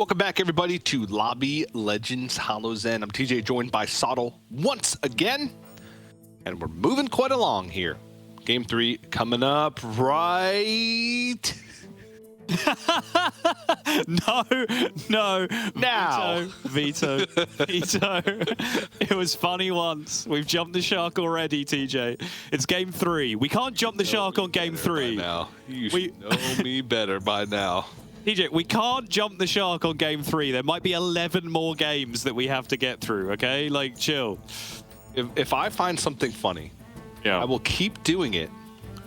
Welcome back, everybody, to Lobby Legends HALLOW'S. I'm TJ, joined by Sottle once again, and we're moving quite along here. Game 3 coming up right No. now. Veto. It was funny once. We've jumped the shark already, TJ. It's game 3. We can't jump the shark on game 3. Now you should know me better by now. TJ, we can't jump the shark on game 3. There might be 11 more games that we have to get through, okay? Like, chill. If I find something funny, Yeah. I will keep doing it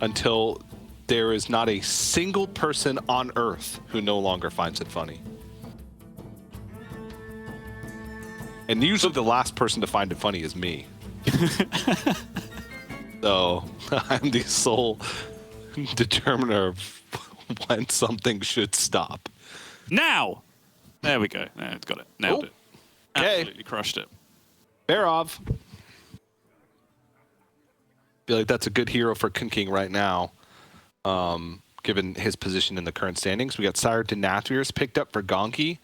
until there is not a single person on Earth who no longer finds it funny. And usually the last person to find it funny is me. So I'm the sole determiner of when something should stop. Now! There we go. Got it. Nailed it. Okay. Absolutely crushed it. Barov. Feel like that's a good hero for Kun King right now, given his position in the current standings. We got Sire Denathrius picked up for Gonki.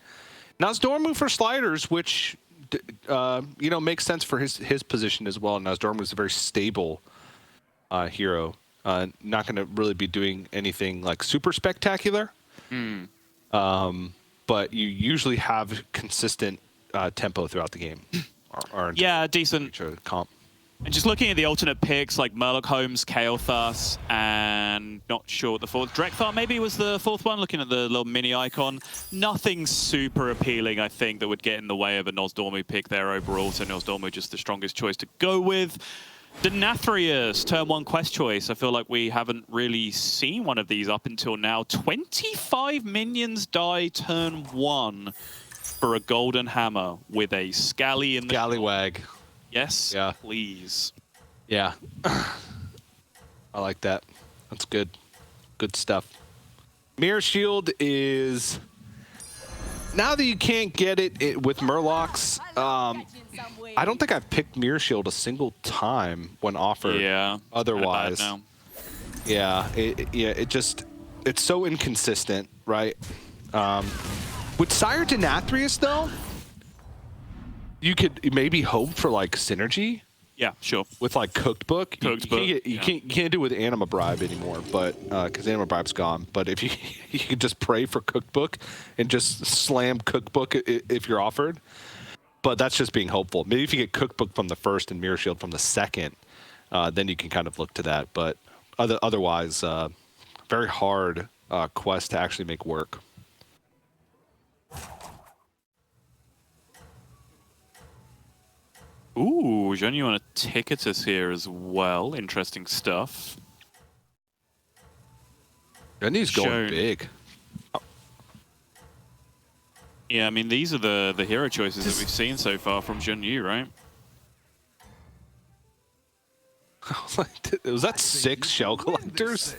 Nozdormu for Sliders, which makes sense for his position as well. Nozdormu is a very stable hero. Not going to really be doing anything like super spectacular, but you usually have consistent tempo throughout the game. Yeah, decent. Comp. And just looking at the alternate picks like Murloc Holmes, Kael'thas, and not sure what the fourth. Drekthar maybe was the fourth one, looking at the little mini icon. Nothing super appealing, I think, that would get in the way of a Nozdormu pick there overall. So Nozdormu just the strongest choice to go with. Denathrius, turn 1 quest choice. I feel like we haven't really seen one of these up until now. 25 minions die turn 1 for a golden hammer with a Scally in the Scallywag. Yes, yeah. Please. Yeah. I like that. That's good. Good stuff. Mirror Shield is... Now that you can't get it with Murlocs, I don't think I've picked Mirror Shield a single time when offered. Yeah. Otherwise. Yeah. It's so inconsistent, right? With Sire Denathrius, though, you could maybe hope for like synergy. Yeah, sure. With like Cooked Book, you can't do it with Anima Bribe anymore, but because Anima Bribe's gone. But if you could just pray for Cooked Book and just slam Cooked Book if you're offered. But that's just being hopeful. Maybe if you get Cooked Book from the first and Mirror Shield from the second, then you can kind of look to that. But otherwise, very hard quest to actually make work. Ooh, Jean, you want to ticket us here as well. Interesting stuff. Jenny's going big. Yeah, I mean, these are the hero choices that we've seen so far from Jean Yu, right? Was that 6 shell collectors?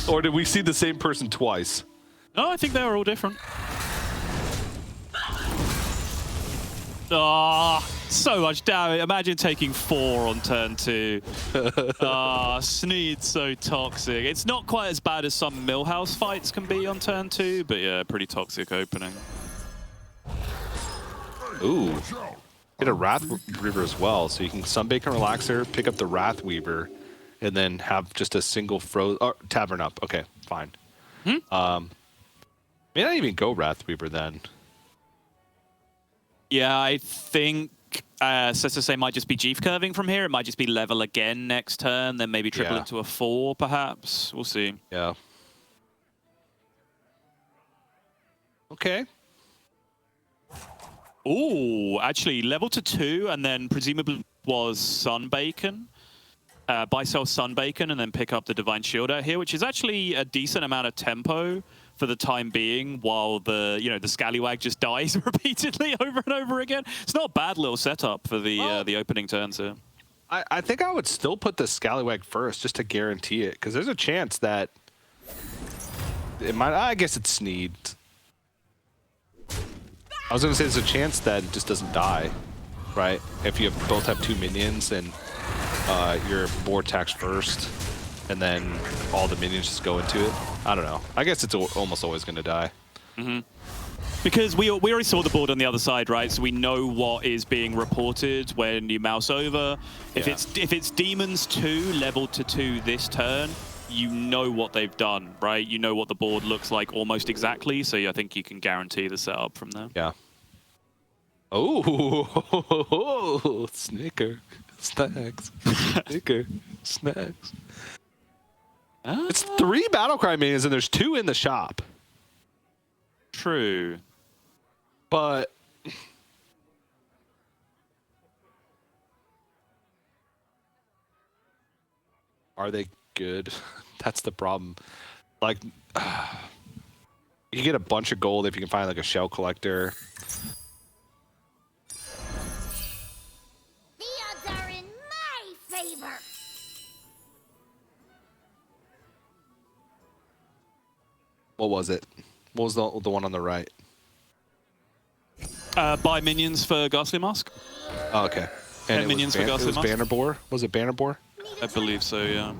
Or did we see the same person twice? No, I think they were all different. Ah, so much damage. Imagine taking 4 on turn 2. Sneed's so toxic. It's not quite as bad as some Millhouse fights can be on turn 2, but yeah, pretty toxic opening. Ooh. Get a Wrath Weaver as well, so you can Sunbake and Relaxer, pick up the Wrath Weaver, and then have just a single Tavern up. Okay, fine. May not even go Wrath Weaver then. Yeah, I think Sesase might just be Jeef curving from here. It might just be level again next turn, then maybe triple into a 4, perhaps. We'll see. Yeah. Okay. Ooh, actually, level to 2, and then presumably was Sunbacon. Buy, sell Sunbacon, and then pick up the Divine Shield out here, which is actually a decent amount of tempo for the time being, while the Scallywag just dies repeatedly over and over again. It's not a bad little setup for the opening turns here. I think I would still put the Scallywag first just to guarantee it, because there's a chance that it might. I guess it's Sneed. I was gonna say there's a chance that it just doesn't die, right? If you both have 2 minions and your board attacks first, and then all the minions just go into it. I don't know. I guess it's almost always going to die. Because we already saw the board on the other side, right? So we know what is being reported when you mouse over. If it's Demons 2 leveled to 2 this turn, you know what they've done, right? You know what the board looks like almost exactly. So I think you can guarantee the setup from there. Yeah. Oh, snicker, snacks, snicker, snacks. It's 3 Battlecry minions and there's 2 in the shop. True. But are they good? That's the problem. Like, you get a bunch of gold if you can find like a shell collector. The odds are in my favor. What was it? What was the one on the right? Buy minions for Ghastly Mask. Oh, okay. And 10 minions for Ghastly Mask. Bannerbore? Was it Bannerbore? I believe so, yeah.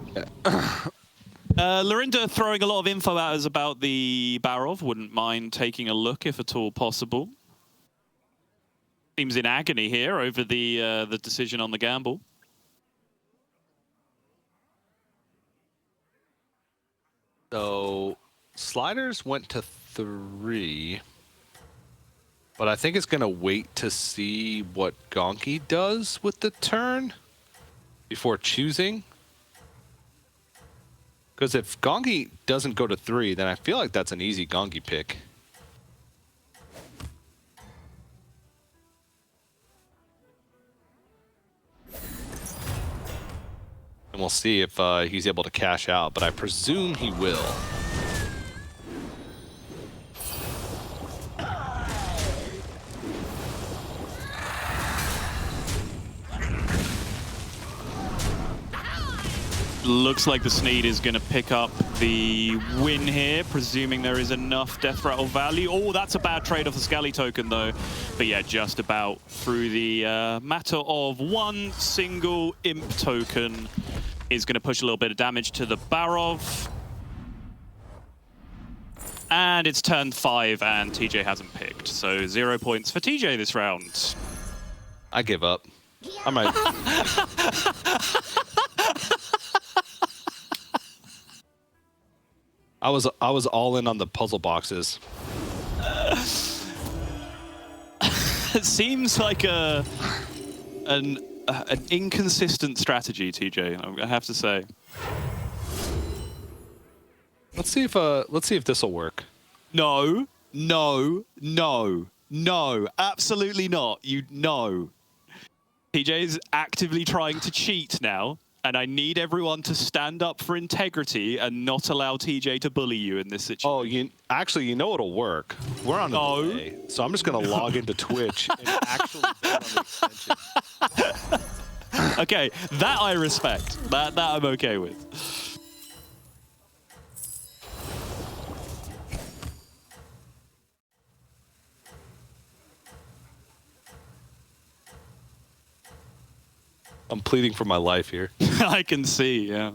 Lorinda throwing a lot of info at us about the Barov. Wouldn't mind taking a look if at all possible. Seems in agony here over the decision on the gamble. So sliders went to 3, but I think it's gonna wait to see what Gonki does with the turn before choosing. Because if Gonki doesn't go to 3, then I feel like that's an easy Gonki pick. And we'll see if he's able to cash out, but I presume he will. Looks like the Sneed is going to pick up the win here, presuming there is enough death rattle value. Oh, that's a bad trade off the Scally token, though. But yeah, just about through the matter of 1 single imp token is going to push a little bit of damage to the Barov. And it's turn 5, and TJ hasn't picked. So 0 points for TJ this round. I give up. I might. I was all in on the puzzle boxes. It seems like an inconsistent strategy, TJ. I have to say. Let's see if this will work. No, no, no, no, absolutely not. You know. TJ is actively trying to cheat now. And I need everyone to stand up for integrity and not allow TJ to bully you in this situation. Oh, you know it'll work. We're on a delay, so I'm just gonna log into Twitch and actually bet on the extension. Okay, that I respect. That I'm okay with. I'm pleading for my life here. I can see, yeah.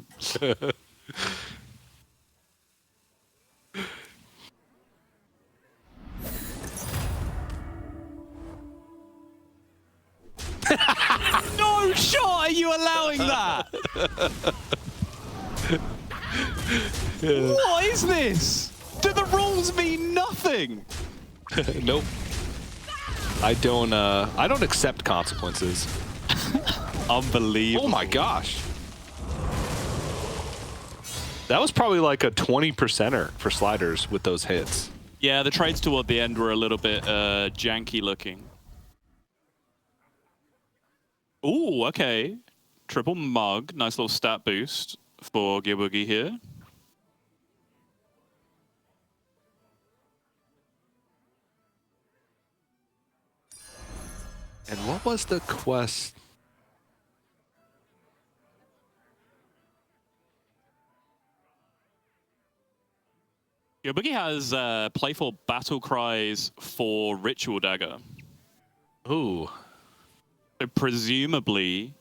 No shot! Are you allowing that? What is this? Do the rules mean nothing? Nope. I don't accept consequences. Unbelievable. Oh my gosh. That was probably like a 20%er for sliders with those hits. Yeah, the trades toward the end were a little bit janky looking. Ooh, okay. Triple mug. Nice little stat boost for Giboogie here. And what was the quest? Giboogie has playful battle cries for Ritual Dagger. Ooh. So presumably,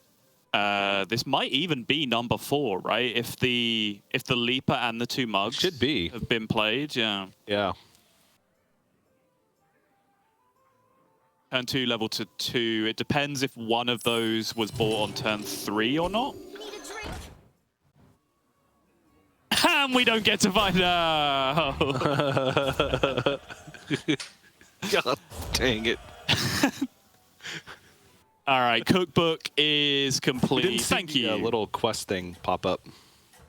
this might even be number 4, right? If the Leaper and the 2 mugs Should be. have been played, yeah. Yeah. Turn 2, level to 2. It depends if one of those was bought on turn 3 or not. Need a drink? And we don't get to find out. God dang it. All right, cookbook is complete. Didn't see Thank the, you. little quest thing pop up.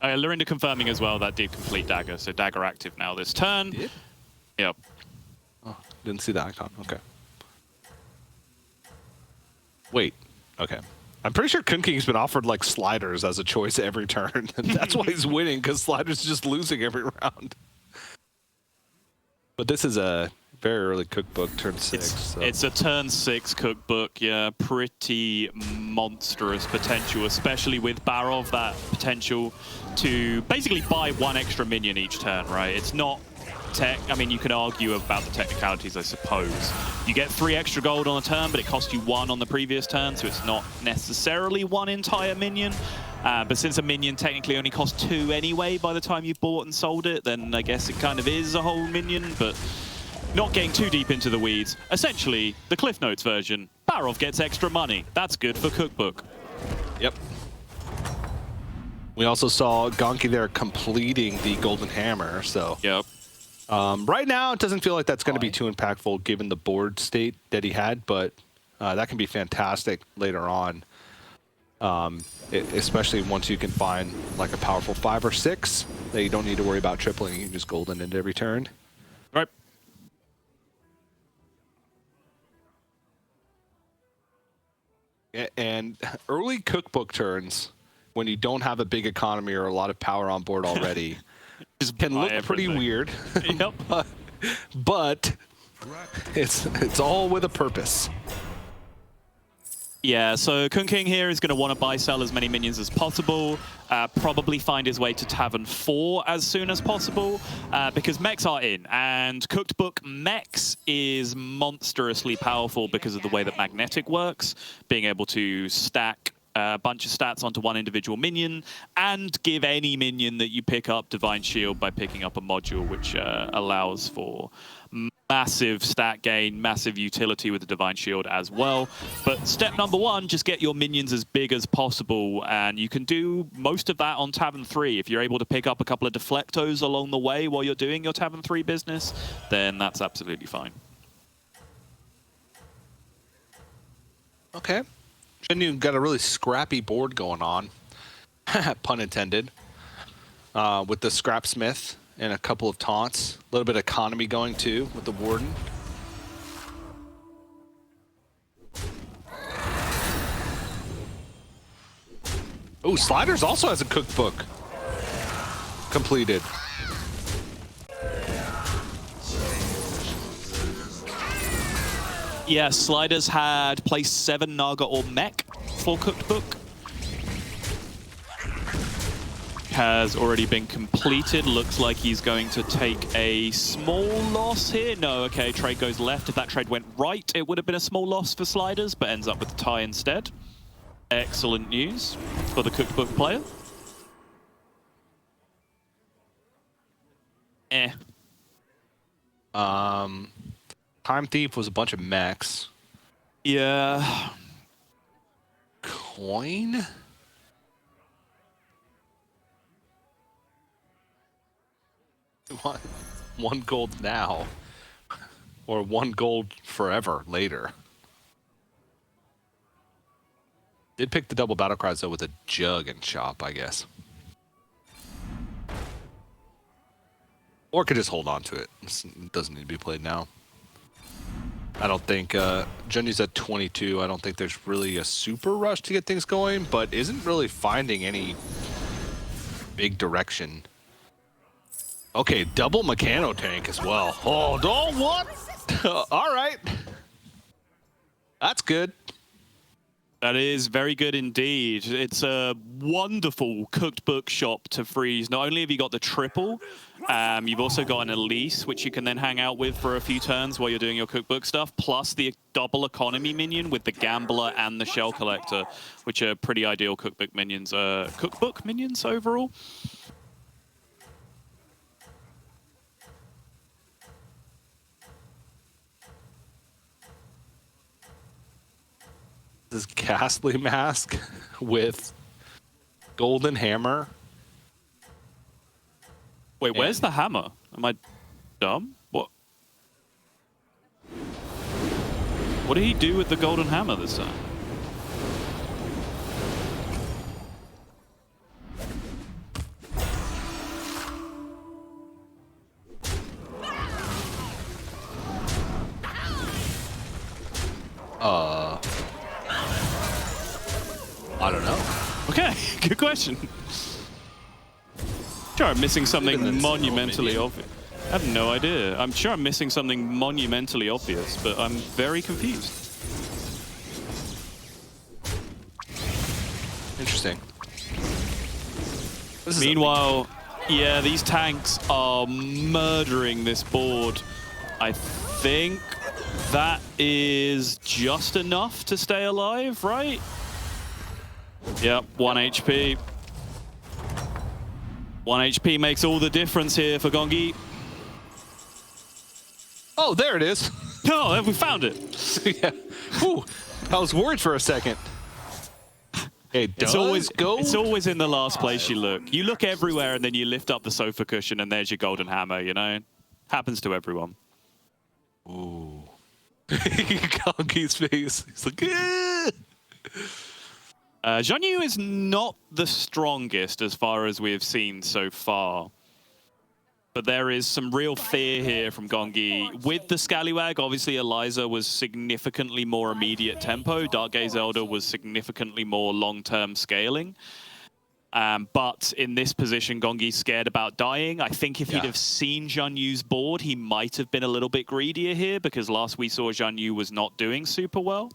Lorinda confirming as well that did complete Dagger, so Dagger active now this turn. Did? Yep. Oh, didn't see the icon. Okay. Wait. Okay. I'm pretty sure Kun King's been offered like sliders as a choice every turn. And that's why he's winning, because sliders just losing every round. But this is a very early cookbook, turn 6. It's a turn 6 cookbook, yeah. Pretty monstrous potential, especially with Barov, that potential to basically buy 1 extra minion each turn, right? It's not tech. I mean, you can argue about the technicalities, I suppose. You get 3 extra gold on a turn, but it cost you 1 on the previous turn, so it's not necessarily 1 entire minion. But since a minion technically only costs 2 anyway by the time you bought and sold it, then I guess it kind of is a whole minion, but not getting too deep into the weeds. Essentially, the Cliff Notes version, Barov gets extra money. That's good for cookbook. Yep. We also saw Gonki there completing the Golden Hammer, so... Yep. Right now, it doesn't feel like that's going to be too impactful given the board state that he had, but that can be fantastic later on, especially once you can find like a powerful 5 or 6 that you don't need to worry about tripling. You can just golden into every turn. Right. And early cookbook turns, when you don't have a big economy or a lot of power on board already, can look pretty weird. Yep. but it's all with a purpose. Yeah, so Kun King here is going to want to buy, sell as many minions as possible, probably find his way to Tavern 4 as soon as possible, because mechs are in, and Cooked Book mechs is monstrously powerful because of the way that Magnetic works, being able to stack a bunch of stats onto 1 individual minion, and give any minion that you pick up Divine Shield by picking up a module, which allows for massive stat gain, massive utility with the Divine Shield as well. But step number 1, just get your minions as big as possible, and you can do most of that on Tavern 3. If you're able to pick up a couple of Deflectos along the way while you're doing your Tavern 3 business, then that's absolutely fine. Okay. Then you've got a really scrappy board going on, pun intended, with the Scrapsmith and a couple of taunts. A little bit of economy going too with the Warden. Oh, Sliders also has a cookbook completed. Yeah, Sliders had place 7 Naga or Mech for Cooked Book. Has already been completed. Looks like he's going to take a small loss here. No, okay, trade goes left. If that trade went right, it would have been a small loss for Sliders, but ends up with a tie instead. Excellent news for the Cooked Book player. Time Thief was a bunch of mechs. Yeah. Coin? One gold now. Or 1 gold forever later. Did pick the double battle cries though with a jug and shop, I guess. Or could just hold on to it. It doesn't need to be played now. I don't think Junji's at 22. I don't think there's really a super rush to get things going, but isn't really finding any big direction. Okay, double Mechano tank as well. Oh, don't what? All right. That's good. That is very good indeed. It's a wonderful Cooked Book shop to freeze. Not only have you got the triple, you've also got an Elise, which you can then hang out with for a few turns while you're doing your Cookbook stuff, plus the double economy minion with the Gambler and the Shell Collector, which are pretty ideal Cookbook minions. Cookbook minions overall. This Ghastly Mask with Golden Hammer. Wait, where's the hammer? Am I dumb? What? What did he do with the golden hammer this time? I don't know. Okay, good question. Sure, I'm missing something monumentally obvious. I have no idea. I'm sure I'm missing something monumentally obvious, but I'm very confused. Interesting. Meanwhile, yeah, these tanks are murdering this board. I think that is just enough to stay alive, right? Yep, 1 HP. 1 HP makes all the difference here for Gongi. Oh, there it is. Oh, we found it. Yeah. Whew. I was worried for a second. It's always in the last place you look. You look everywhere and then you lift up the sofa cushion and there's your golden hammer, you know? Happens to everyone. Ooh. Gongi's face. He's like, eh. Zhang Yu is not the strongest as far as we have seen so far. But there is some real fear here from Gongi. With the Scallywag, obviously Eliza was significantly more immediate tempo. Dark Gaze Elder was significantly more long-term scaling. But in this position, Gongi's scared about dying. I think if he'd have seen Zhang Yu's board, he might have been a little bit greedier here, because last we saw Zhang Yu was not doing super well.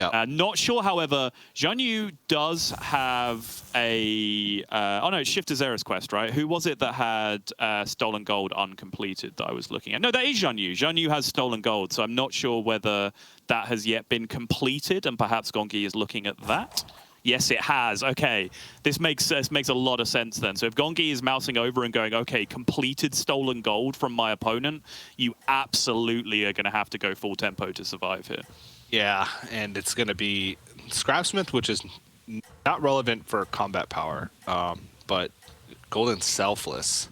Yep. Not sure, however, Zhang Yu does have a... oh no, it's Shifter Zera's quest, right? Who was it that had Stolen Gold uncompleted that I was looking at? No, that is Zhang Yu. Zhang Yu has Stolen Gold, so I'm not sure whether that has yet been completed, and perhaps Gongi is looking at that. Yes, it has. Okay, this makes a lot of sense then. So if Gongi is mousing over and going, okay, completed Stolen Gold from my opponent, you absolutely are going to have to go full tempo to survive here. Yeah, and it's going to be Scrapsmith, which is not relevant for combat power, but Golden Selfless,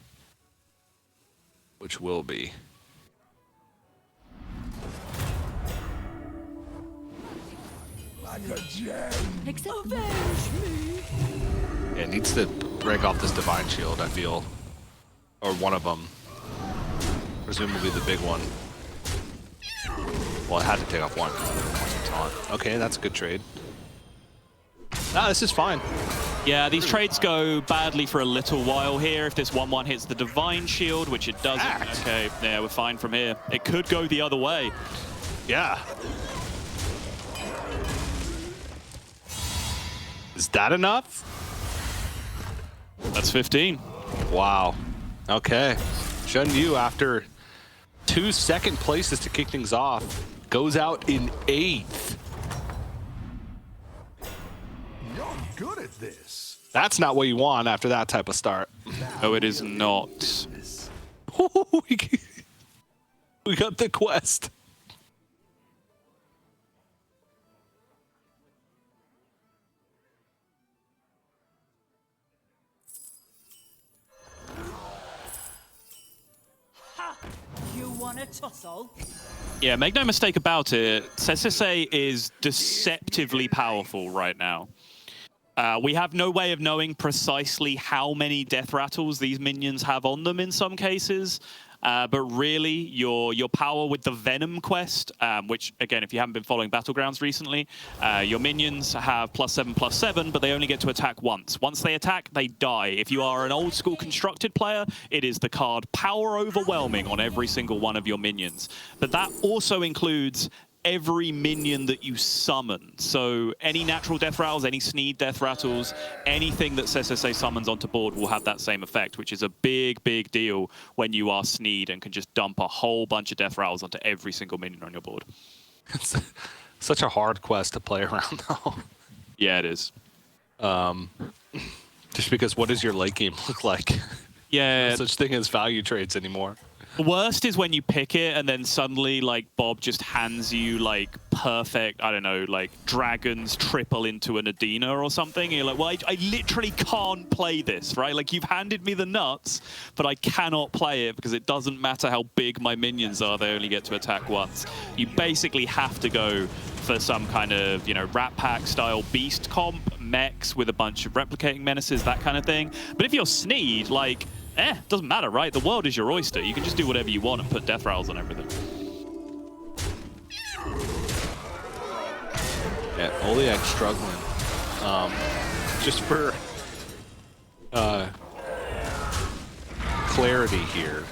which will be. Like a gem. Avenge me. Yeah, it needs to break off this Divine Shield, I feel. Or one of them. Presumably the big one. Well, I had to take off one. Okay, that's a good trade. Nah, this is fine. Yeah, these trades go badly for a little while here. If this 1-1 hits the Divine Shield, which it doesn't. Okay, yeah, we're fine from here. It could go the other way. Yeah. Is that enough? That's 15. Wow. Okay. Zhang Yu, after 2 second places to kick things off, goes out in 8th. You're good at this. That's not what you want after that type of start. No, it is not. We got the quest. You want a tussle? Yeah, make no mistake about it. Sesese is deceptively powerful right now. We have no way of knowing precisely how many death rattles these minions have on them in some cases. But really, your power with the Venom quest, which, again, if you haven't been following Battlegrounds recently, your minions have +7/+7, but they only get to attack once. Once they attack, they die. If you are an old-school constructed player, it is the card Power Overwhelming on every single one of your minions. But that also includes every minion that you summon. So any natural death rattles, any Sneed death rattles, anything that Sesese summons onto board will have that same effect, which is a big, big deal when you are Sneed and can just dump a whole bunch of death rattles onto every single minion on your board. It's such a hard quest to play around, though. Yeah, it is. Just because what does your late game look like? Yeah. No such thing as value trades anymore. Worst is when you pick it and then suddenly, like, Bob just hands you, like, perfect, I don't know, like, dragons triple into an Adina or something. And you're like, well, I literally can't play this, right? Like, you've handed me the nuts, but I cannot play it because it doesn't matter how big my minions are. They only get to attack once. You basically have to go for some kind of, you know, Rat Pack style beast comp, mechs with a bunch of replicating menaces, that kind of thing. But if you're Sneed, like, doesn't matter, right? The world is your oyster. You can just do whatever you want and put death rattles on everything. Yeah, Oliak struggling. Just for clarity here,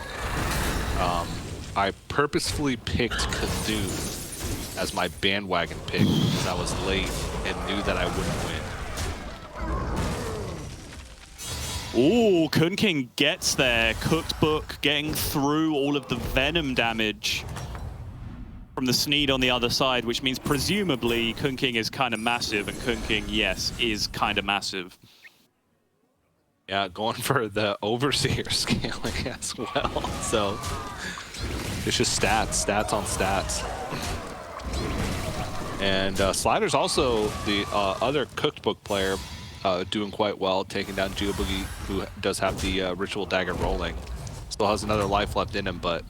I purposefully picked Cthulhu as my bandwagon pick because I was late and knew that I wouldn't win. Ooh, Kun King gets there. Cooked Book getting through all of the Venom damage from the Sneed on the other side, which means presumably Kun King is kind of massive, and Kun King, yes, is kind of massive. Yeah, going for the Overseer scaling as well. So it's just stats on stats. And Slider's also the other Cooked Book player, doing quite well, taking down Geoboogie, who does have the Ritual Dagger rolling. Still has another life left in him, but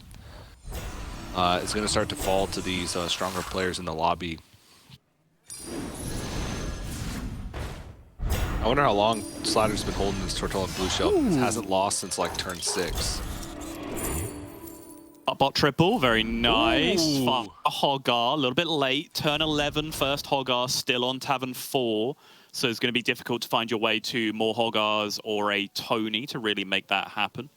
is going to start to fall to these stronger players in the lobby. I wonder how long Slider's been holding this Tortola Blue Shell. It hasn't lost since like turn 6. Bot triple, very nice. Ooh. Hoggar, a little bit late. Turn 11, first Hoggar, still on Tavern 4. So it's going to be difficult to find your way to more Hoggars or a Tony to really make that happen.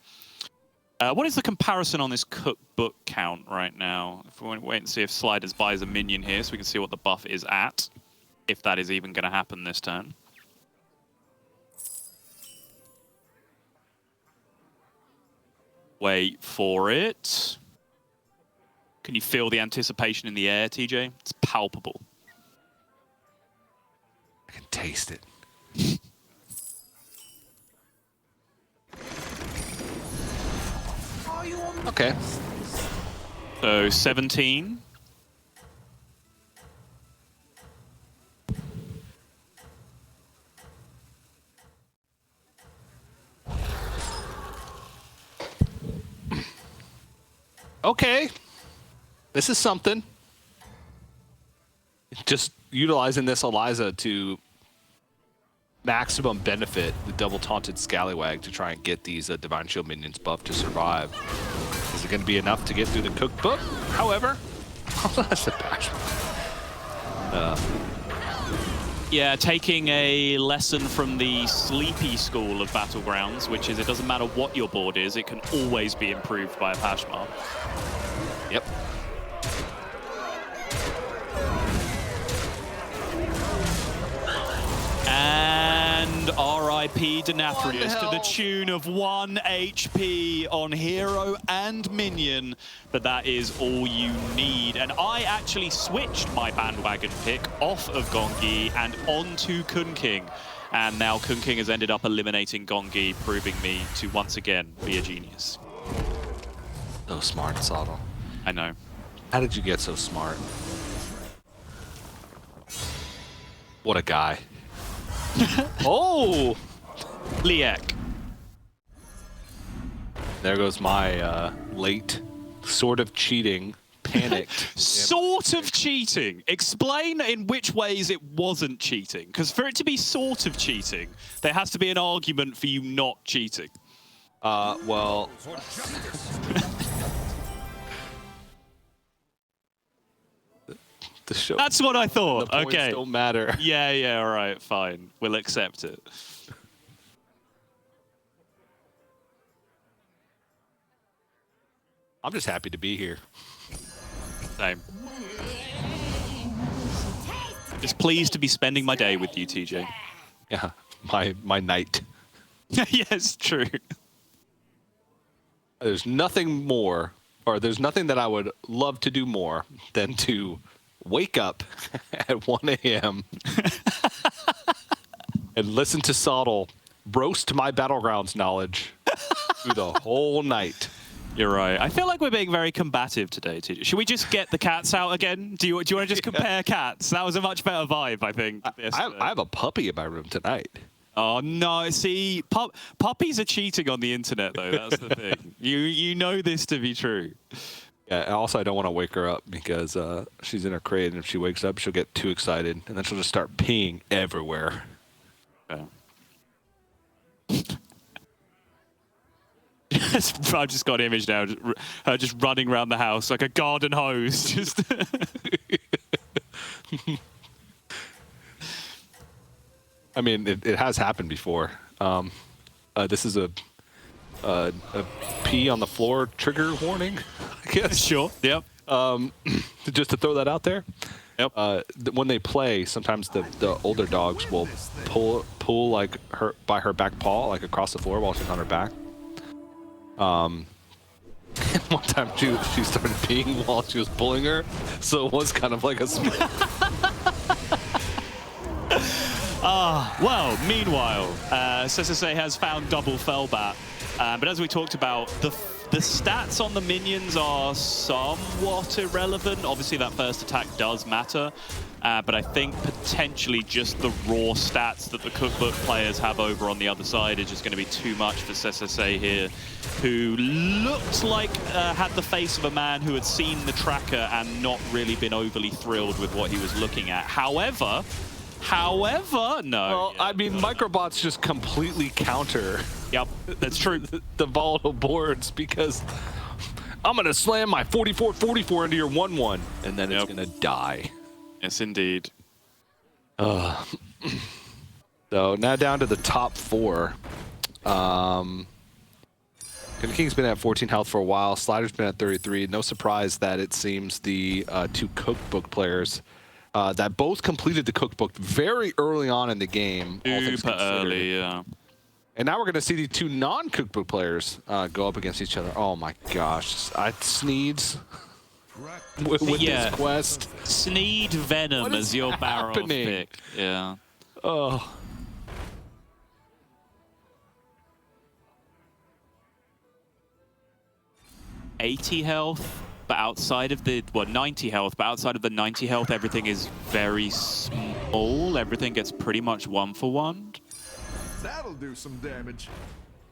What is the comparison on this Cookbook count right now? If we want to wait and see if Sliders buys a minion here so we can see what the buff is at, if that is even going to happen this turn. Wait for it. Can you feel the anticipation in the air, TJ? It's palpable. I can taste it. Okay. So 17. Okay. This is something. Just utilizing this Eliza to maximum benefit the double taunted Scallywag to try and get these Divine Shield minions buffed to survive. Is it going to be enough to get through the Cookbook? However, that's a bash. Yeah, taking a lesson from the sleepy school of Battlegrounds, which is it doesn't matter what your board is, it can always be improved by a Pashmar. Yep. And R.I.P. Denathrius to the tune of 1 HP on hero and minion, but that is all you need. And I actually switched my bandwagon pick off of Gongi and onto Kun King. And now Kun King has ended up eliminating Gongi, proving me to once again be a genius. So smart, Sottle. I know. How did you get so smart? What a guy. Oh! Liek. There goes my late, sort of cheating, panicked. Sort of cheating. Explain in which ways it wasn't cheating. Because for it to be sort of cheating, there has to be an argument for you not cheating. Well... the show... That's what I thought. The points okay. don't matter. Yeah, all right, fine. We'll accept it. I'm just happy to be here. Same. Just pleased to be spending my day with you, TJ. Yeah, my night. Yes, true. There's nothing more, or there's nothing that I would love to do more than to wake up at 1 a.m. and listen to Sottle roast my Battlegrounds knowledge through the whole night. You're right. I feel like we're being very combative today, TJ. Should we just get the cats out again? Do you want to just compare cats? That was a much better vibe, I think. I have a puppy in my room tonight. Oh no! See, puppies are cheating on the internet, though. That's the thing. You know this to be true. Yeah. And also, I don't want to wake her up because she's in her crate, and if she wakes up, she'll get too excited, and then she'll just start peeing everywhere. Yeah. I've just got an image now, her just running around the house like a garden hose. Just. I mean, it has happened before. This is a pee on the floor trigger warning, I guess. Sure. Yep. Just to throw that out there. Yep. When they play, sometimes the older dogs will pull like her by her back paw, like across the floor while she's on her back. One time she started peeing while she was pulling her, so it was kind of like a split. Well, meanwhile, SSA has found double Fellbat, but as we talked about, the stats on the minions are somewhat irrelevant. Obviously, that first attack does matter, but I think potentially just the raw stats that the cookbook players have over on the other side is just going to be too much for SSA here, who looked like had the face of a man who had seen the tracker and not really been overly thrilled with what he was looking at. However, no. Well, I mean, microbots just completely counter. Yep, that's true. The volatile boards, because I'm gonna slam my 44-44 into your 1-1, and then it's gonna die. Yes, indeed. So now down to the top 4. King's been at 14 health for a while. Slider's been at 33. No surprise that it seems the 2 cookbook players that both completed the cookbook very early on in the game. Super early, yeah. And now we're going to see the 2 non-cookbook players go up against each other. Oh my gosh. Sneeds with this quest. Sneed Venom as your barrel pick. Yeah. Oh. $80 health, but outside of the, 90 health, but outside of the 90 health, everything is very small. Everything gets pretty much 1-for-1. That'll do some damage.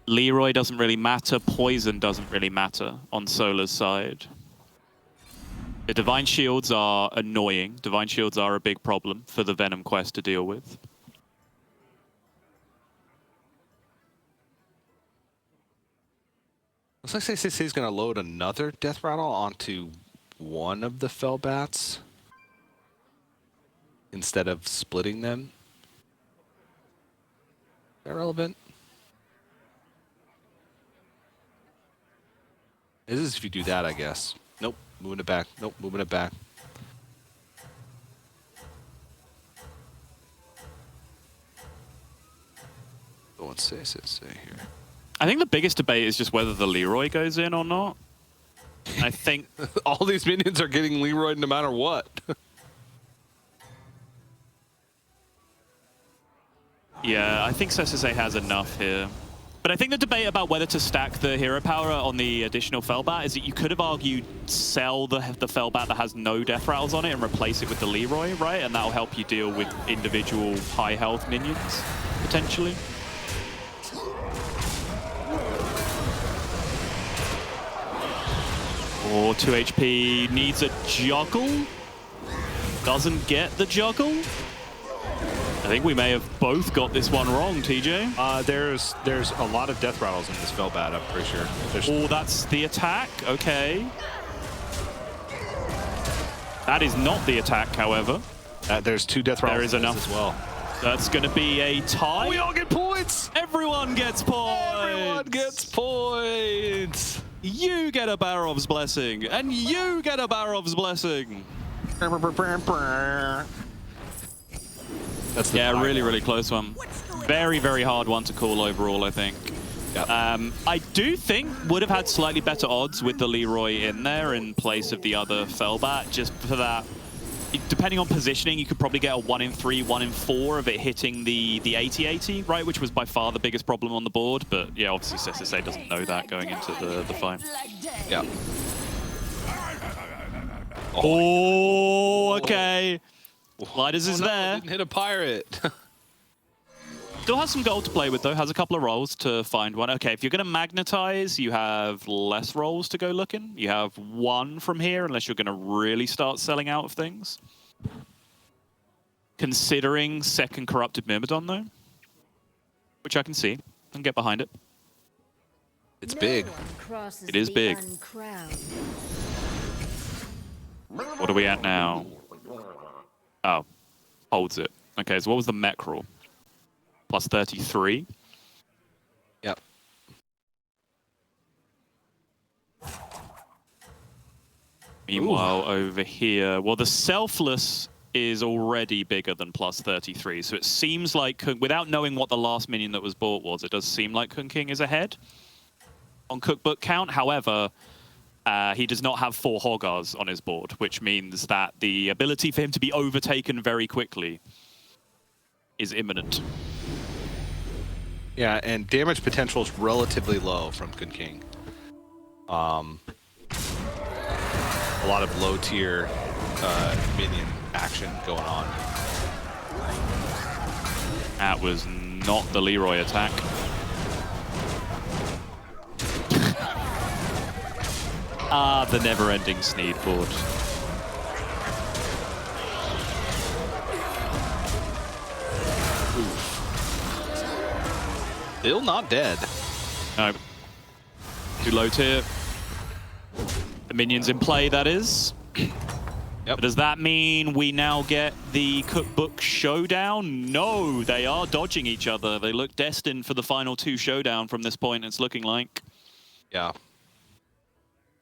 Leroy doesn't really matter. Poison doesn't really matter on Solar's side. The Divine Shields are annoying. Divine Shields are a big problem for the Venom quest to deal with. Looks like CCC is going to load another Death Rattle onto one of the Fellbats instead of splitting them. Is that relevant? This is if you do that, I guess. Nope, moving it back. Nope, moving it back. Oh, let's say here. I think the biggest debate is just whether the Leroy goes in or not. I think all these minions are getting Leroy no matter what. Yeah, I think SSA has enough here. But I think the debate about whether to stack the hero power on the additional Fellbat is that you could have argued sell the Fellbat that has no death rattles on it and replace it with the Leroy, right? And that'll help you deal with individual high health minions, potentially. Or 2 HP, needs a juggle. Doesn't get the juggle. I think we may have both got this one wrong, TJ. There's a lot of death rattles in this Fellbat, I'm pretty sure. Oh, that's the attack. Okay. That is not the attack, however. There's 2 death rattles. There is enough as well. That's going to be a tie. We all get points. Everyone gets points. Everyone gets points. You get a Barov's Blessing, and you get a Barov's Blessing. That's the really, really close one. Very, very hard one to call overall, I think. Yep. I do think would have had slightly better odds with the Leroy in there in place of the other Fellbat, just for that depending on positioning, you could probably get a 1 in 3, 1 in 4 of it hitting the 80-80, right? Which was by far the biggest problem on the board. But yeah, obviously SSA doesn't know that going into the fight. Yeah. Oh, okay. Gliders is no, there. Didn't hit a pirate. Still has some gold to play with, though. Has a couple of rolls to find one. Okay, if you're going to magnetize, you have less rolls to go looking. You have 1 from here, unless you're going to really start selling out of things. Considering second Corrupted Myrmidon, though, which I can see and get behind it. It's big. It is big. What are we at now? Oh, holds it. Okay, so what was the mech roll? Plus 33. Yep. Meanwhile, over here, well, the Selfless is already bigger than plus 33, so it seems like, without knowing what the last minion that was bought was, it does seem like Kun King is ahead on cookbook count. However, he does not have 4 Hoggars on his board, which means that the ability for him to be overtaken very quickly is imminent. Yeah, and damage potential is relatively low from Kun King. A lot of low tier minion action going on. That was not the Leroy attack. The never-ending Sneed board. Still not dead. No. Too low tier. The minions in play, that is. Yep. But does that mean we now get the cookbook showdown? No, they are dodging each other. They look destined for the final 2 showdown from this point, it's looking like. Yeah.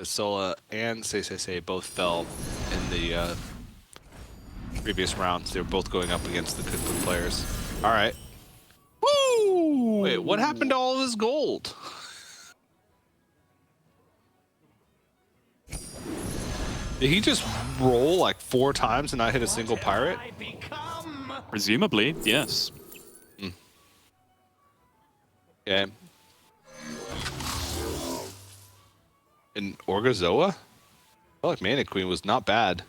Sola and Say both fell in the previous rounds. They were both going up against the cookbook players. All right. Woo! Wait, what happened to all of his gold? Did he just roll like 4 times and not hit a single pirate? Presumably, yes. Okay. And Orgazoa? I feel like Mana Queen was not bad.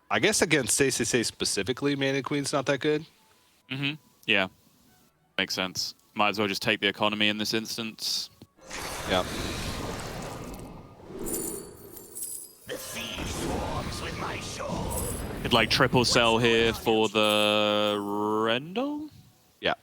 I guess against Say specifically, Mana Queen's not that good. Mm-hmm. Yeah. Makes sense. Might as well just take the economy in this instance. Yeah. Could like triple sell here for the Rendell? Yeah.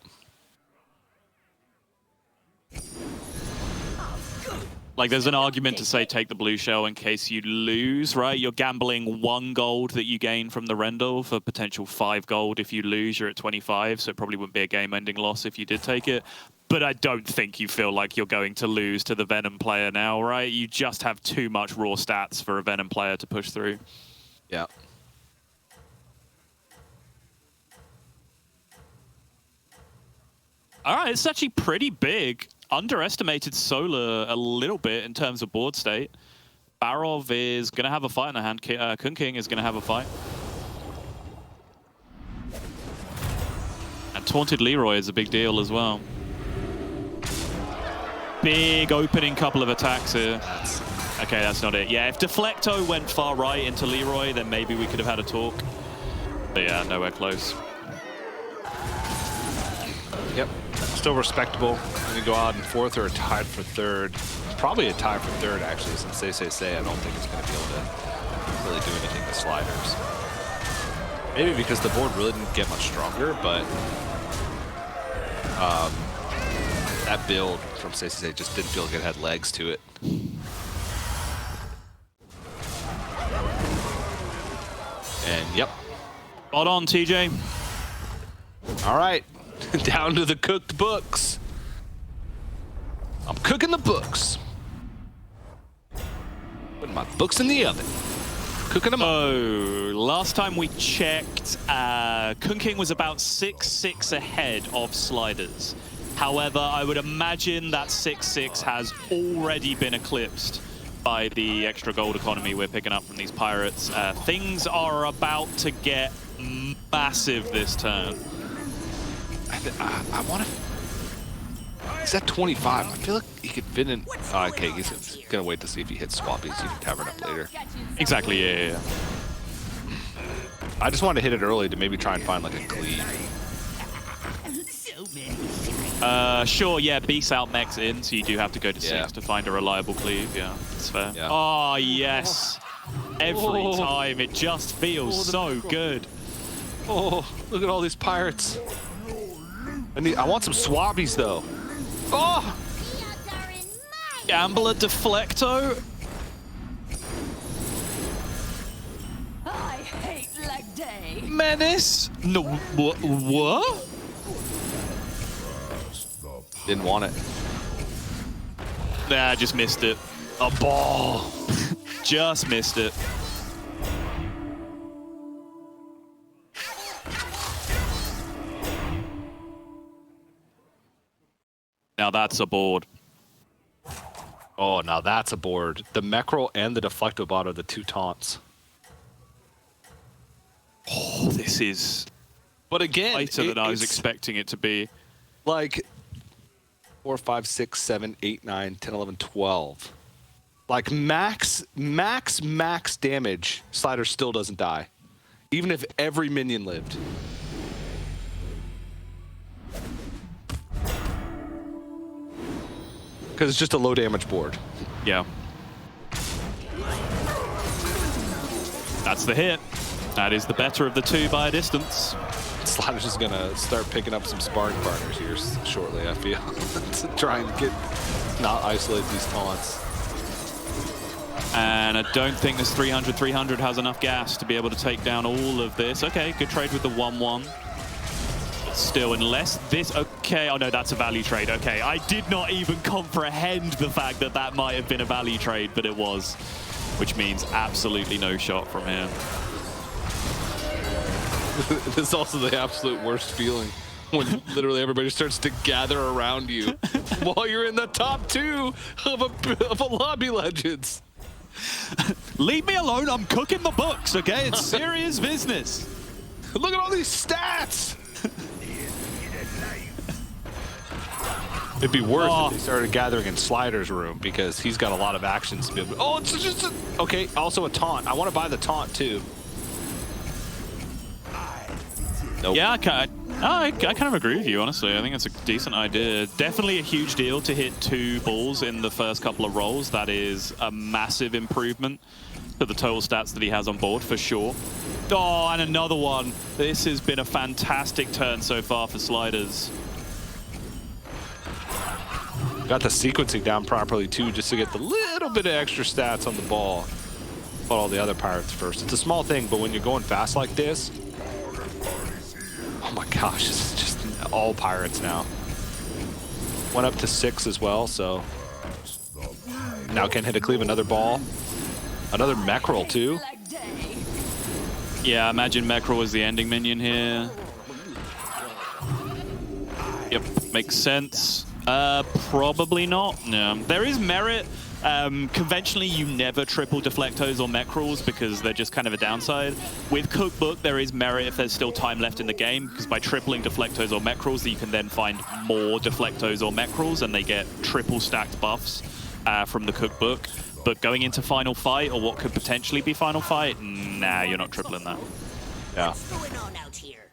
Like, there's an argument to say take the blue shell in case you lose, right? You're gambling 1 gold that you gain from the Rendell for potential 5 gold. If you lose, you're at 25, so it probably wouldn't be a game-ending loss if you did take it. But I don't think you feel like you're going to lose to the Venom player now, right? You just have too much raw stats for a Venom player to push through. Yeah. All right, it's actually pretty big. Underestimated Solar a little bit in terms of board state. Barov is going to have a fight in the hand. Kun King is going to have a fight. And Taunted Leroy is a big deal as well. Big opening couple of attacks here. Okay, that's not it. Yeah, if Deflecto went far right into Leroy, then maybe we could have had a talk. But yeah, nowhere close. Yep. Still respectable. Going to go out in 4th or tied for 3rd. Probably a tie for 3rd, actually, since Say I don't think it's going to be able to really do anything with sliders. Maybe because the board really didn't get much stronger, but that build from Say just didn't feel like it had legs to it. And yep. Spot on, TJ. All right. Down to the cooked books. I'm cooking the books. Putting my books in the oven. Cooking them up. Oh, last time we checked, Kun King was about 6-6 ahead of sliders. However, I would imagine that 6-6 has already been eclipsed by the extra gold economy we're picking up from these pirates. Things are about to get massive this turn. I want to... He's at 25. I feel like he could fit in... okay, he's going to wait to see if he hits Swappies. He can tavern up later. Exactly, yeah. I just want to hit it early to maybe try and find like a cleave. Sure, yeah, beast out mechs in, so you do have to go to 6 to find a reliable cleave. Yeah, that's fair. Yeah. Oh, yes. Every time. It just feels so good. Oh, look at all these pirates. I want some Swabbies, though. Oh! Gambler Deflecto. I hate leg day. Menace. No, what? Didn't want it. Nah, just missed it. A ball. Just missed it. Now that's a board. Oh, now that's a board. The Mechrel and the Deflectobot are the two taunts. Oh, this is But again, lighter than I was expecting it to be. Like 4, 5, 6, 7, 8, 9, 10, 11, 12. Like max damage, Slider still doesn't die. Even if every minion lived. Because it's just a low damage board. Yeah. That's the hit. That is the better of the two by a distance. Slider's just gonna start picking up some sparring partners here shortly, I feel, to try and not isolate these taunts. And I don't think this 300 has enough gas to be able to take down all of this. Okay, good trade with the 1-1. But still, unless this... Okay, oh no, that's a value trade. Okay, I did not even comprehend the fact that that might have been a value trade, but it was. Which means absolutely no shot from here. This is also the absolute worst feeling when literally everybody starts to gather around you while you're in the top 2 of a Lobby Legends. Leave me alone, I'm cooking the books, okay? It's serious business. Look at all these stats! It'd be worse if they started gathering in Slider's room because he's got a lot of actions to be able to... Oh, it's just a... Okay, also a taunt. I want to buy the taunt too. Nope. Yeah, I kind of agree with you, honestly. I think it's a decent idea. Definitely a huge deal to hit 2 balls in the first couple of rolls. That is a massive improvement to the total stats that he has on board, for sure. Oh, and another one. This has been a fantastic turn so far for Sliders. Got the sequencing down properly too, just to get the little bit of extra stats on the ball. Fought all the other pirates first. It's a small thing, but when you're going fast like this, oh my gosh, this is just all pirates now. Went up to 6 as well, so now can hit a cleave, another ball, another Mechrel too. Yeah, I imagine Mechrel was the ending minion here. Yep, makes sense. Probably not. No, there is merit. Conventionally, you never triple Deflectos or Mechrels because they're just kind of a downside. With Cookbook, there is merit if there's still time left in the game, because by tripling Deflectos or Mechrels, you can then find more Deflectos or Mechrels, and they get triple stacked buffs from the Cookbook. But going into Final Fight, or what could potentially be Final Fight, nah, you're not tripling that. Yeah. What's going on out here?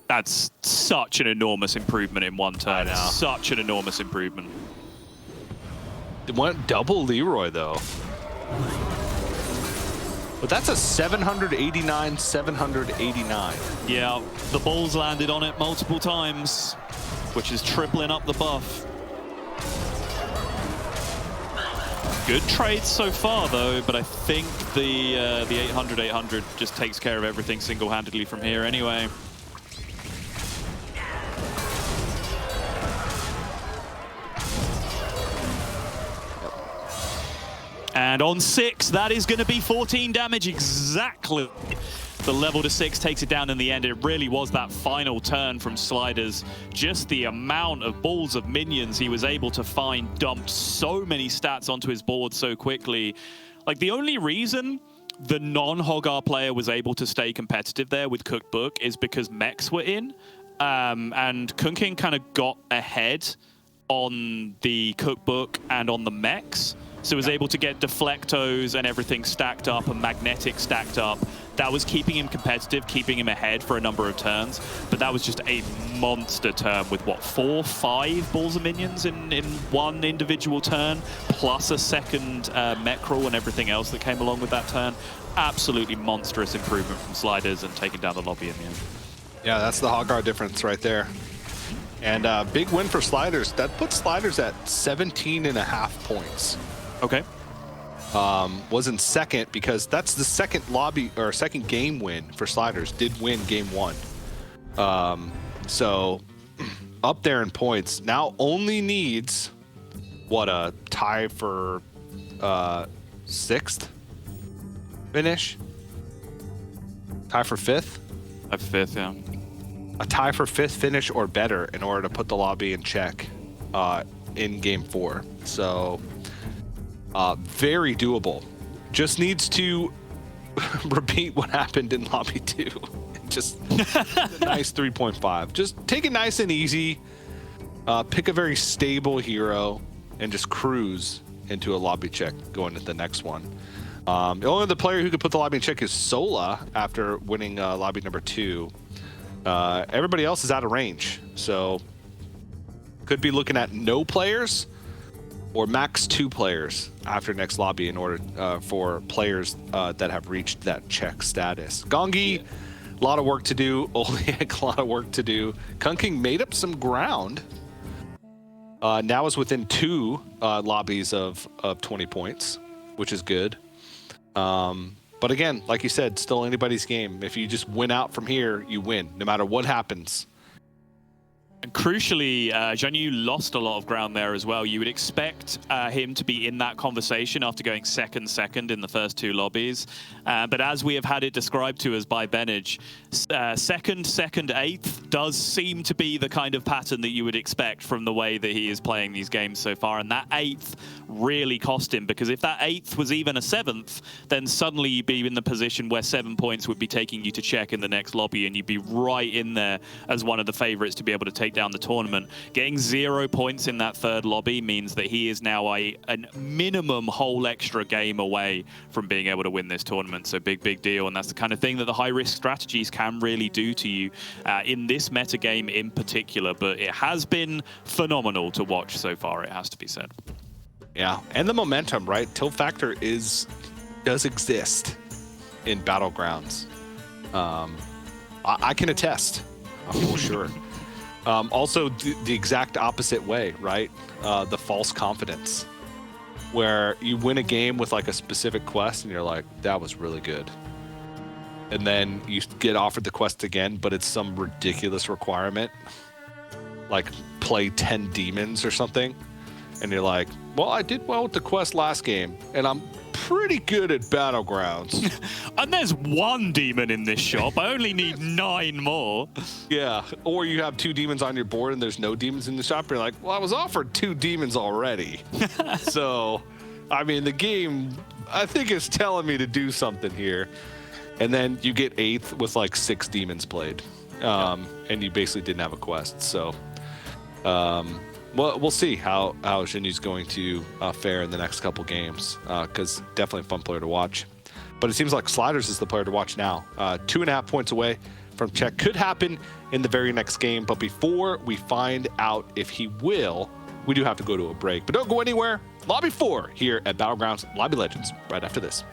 That's such an enormous improvement in one turn. Such an enormous improvement. It went double Leroy though. But that's a 789, 789. Yeah, the balls landed on it multiple times, which is tripling up the buff. Good trades so far though, but I think the 800 just takes care of everything single-handedly from here anyway. And on 6, that is going to be 14 damage exactly. The level to 6 takes it down in the end. It really was that final turn from Sliders. Just the amount of balls of minions he was able to find dumped so many stats onto his board so quickly. Like, the only reason the non-Hogar player was able to stay competitive there with Cookbook is because mechs were in. And Kunking kind of got ahead on the Cookbook and on the mechs. So was able to get Deflectos and everything stacked up and Magnetic stacked up. That was keeping him competitive, keeping him ahead for a number of turns. But that was just a monster turn with, what, 4, 5 balls of minions in one individual turn, plus a second mech crawl and everything else that came along with that turn. Absolutely monstrous improvement from Sliders and taking down the lobby in the end. Yeah, that's the Hogar difference right there. And big win for Sliders. That puts Sliders at 17.5 points. Okay. Was in second because that's the second lobby or second game win for Sliders. Did win game 1. So up there in points. Now only needs what, a tie for 6th finish? Tie for 5th? At 5th, yeah. A tie for 5th finish or better in order to put the lobby in check in game 4. So very doable. Just needs to repeat what happened in lobby 2. Just a nice 3.5. Just take it nice and easy. Pick a very stable hero and just cruise into a lobby check going to the next one. The only other player who could put the lobby in check is Sola after winning lobby number 2. Everybody else is out of range, so could be looking at no players or max 2 players after next lobby in order for players that have reached that check status. Gongi, a lot of work to do. Oliak, a lot of work to do. Kunking made up some ground. Now is within 2 lobbies of 20 points, which is good. But again, like you said, still anybody's game. If you just win out from here, you win, no matter what happens. And crucially, Jianyu lost a lot of ground there as well. You would expect him to be in that conversation after going second in the first 2 lobbies. But as we have had it described to us by Benage, second, 8th does seem to be the kind of pattern that you would expect from the way that he is playing these games so far. And that 8th really cost him, because if that 8th was even a 7th, then suddenly you'd be in the position where 7 points would be taking you to check in the next lobby, and you'd be right in there as one of the favorites to be able to take down the tournament. Getting 0 points in that 3rd lobby means that he is now a minimum whole extra game away from being able to win this tournament. So big deal, and that's the kind of thing that the high-risk strategies can really do to you in this meta game in particular. But it has been phenomenal to watch so far, it has to be said. Yeah, and the momentum, right? Tilt factor does exist in Battlegrounds. I can attest, for sure. Also, the exact opposite way, right? The false confidence, where you win a game with like a specific quest and you're like, that was really good. And then you get offered the quest again, but it's some ridiculous requirement, like play 10 demons or something. And you're like, well, I did well with the quest last game, and I'm pretty good at Battlegrounds. And there's 1 demon in this shop. I only need 9 more. Yeah, or you have 2 demons on your board and there's no demons in the shop. You're like, well, I was offered 2 demons already. So, I mean, the game, I think, is telling me to do something here. And then you get 8th with like 6 demons played. And you basically didn't have a quest. So, well, we'll see how Jianyu's going to fare in the next couple games, because definitely a fun player to watch. But it seems like Sliders is the player to watch now. 2.5 points away from check. Could happen in the very next game, but before we find out if he will, we do have to go to a break. But don't go anywhere. Lobby 4 here at Battlegrounds Lobby Legends right after this.